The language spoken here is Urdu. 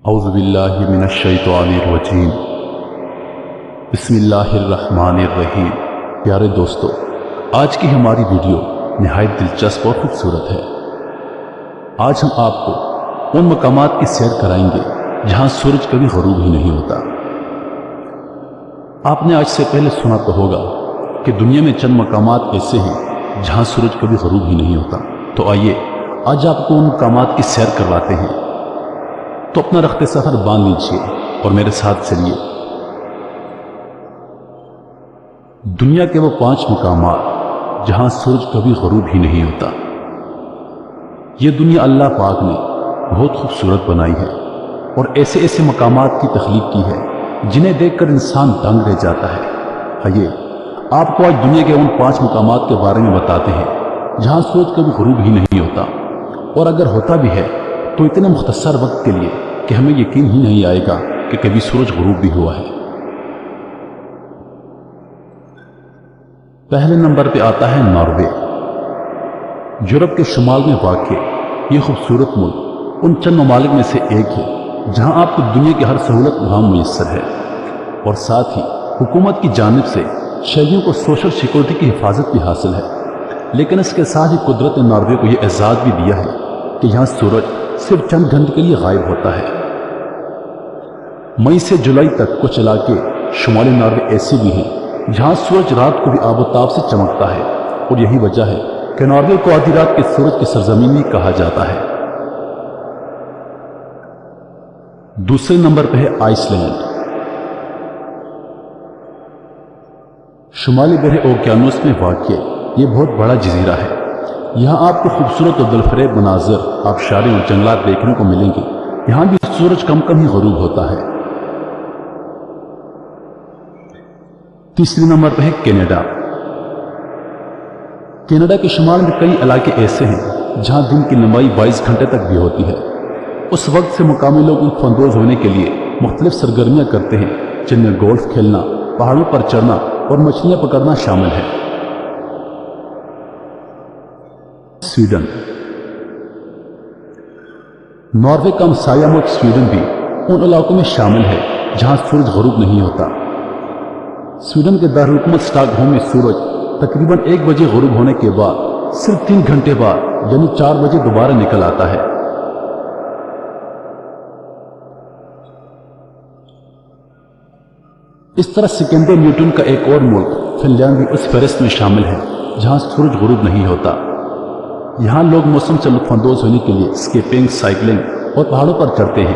اعوذ باللہ من الشیطان الرجیم بسم اللہ الرحمن الرحیم۔ پیارے دوستو، آج کی ہماری ویڈیو نہایت دلچسپ اور خوبصورت ہے۔ آج ہم آپ کو ان مقامات کی سیر کرائیں گے جہاں سورج کبھی غروب ہی نہیں ہوتا۔ آپ نے آج سے پہلے سنا تو ہوگا کہ دنیا میں چند مقامات ایسے ہیں جہاں سورج کبھی غروب ہی نہیں ہوتا۔ تو آئیے آج آپ کو ان مقامات کی سیر کرواتے ہیں۔ تو اپنا رخت سفر باندھ لیجیے اور میرے ساتھ چلیے۔ دنیا کے وہ 5 مقامات جہاں سورج کبھی غروب ہی نہیں ہوتا۔ یہ دنیا اللہ پاک نے بہت خوبصورت بنائی ہے اور ایسے ایسے مقامات کی تخلیق کی ہے جنہیں دیکھ کر انسان دنگ رہ جاتا ہے۔ آئیے آپ کو آج دنیا کے ان 5 مقامات کے بارے میں بتاتے ہیں جہاں سورج کبھی غروب ہی نہیں ہوتا، اور اگر ہوتا بھی ہے تو اتنے مختصر وقت کے لیے کہ ہمیں یقین ہی نہیں آئے گا کہ کبھی سورج غروب بھی ہوا ہے۔ پہلے نمبر پہ آتا ہے ناروے۔ یورپ کے شمال میں واقع یہ خوبصورت ملک ان چند ممالک میں سے ایک ہے جہاں آپ کو دنیا کی ہر سہولت وہاں میسر ہے، اور ساتھ ہی حکومت کی جانب سے شہریوں کو سوشل سیکورٹی کی حفاظت بھی حاصل ہے۔ لیکن اس کے ساتھ ہی قدرت نے ناروے کو یہ اعزاز بھی دیا ہے کہ یہاں سورج صرف چند گھنٹے کے لیے غائب ہوتا ہے۔ مئی سے جولائی تک کچھ علاقے شمالی ناروے ایسے بھی ہیں جہاں سورج رات کو بھی آب و تاب سے چمکتا ہے، اور یہی وجہ ہے کہ ناروے کو آدھی رات کے سورج کی سرزمین بھی کہا جاتا ہے۔ دوسرے نمبر پہ ہے آئس لینڈ۔ شمالی بحر اوقیانوس میں واقع یہ بہت بڑا جزیرہ ہے۔ یہاں آپ کو خوبصورت اور دلفریب مناظر، آبشاریں اور جنگلات دیکھنے کو ملیں گے۔ یہاں بھی سورج کم کم ہی غروب ہوتا ہے۔ تیسری نمبر پہ ہے کینیڈا۔ کینیڈا کے شمال میں کئی علاقے ایسے ہیں جہاں دن کی لمبائی 22 گھنٹے تک بھی ہوتی ہے۔ اس وقت سے مقامی لوگ لطف اندوز ہونے کے لیے مختلف سرگرمیاں کرتے ہیں، جن میں گولف کھیلنا، پہاڑوں پر چڑھنا اور مچھلیاں پکڑنا شامل ہے۔ سویڈن۔ ناروے کا ہمسایہ ملک سویڈن بھی ان علاقوں میں شامل ہے جہاں سورج غروب نہیں ہوتا۔ سویڈن کے دارالحکومت اسٹاک ہوم میں سورج تقریباً 1 بجے غروب ہونے کے بعد صرف 3 گھنٹے بعد یعنی 4 بجے دوبارہ نکل آتا ہے۔ اس طرح سکندر نیوٹن کا ایک اور ملک فن لینڈ بھی اس فہرست میں شامل ہے جہاں سورج غروب نہیں ہوتا۔ یہاں لوگ موسم سے لطف اندوز ہونے کے لیے اسکیپنگ، سائیکلنگ اور پہاڑوں پر چڑھتے ہیں۔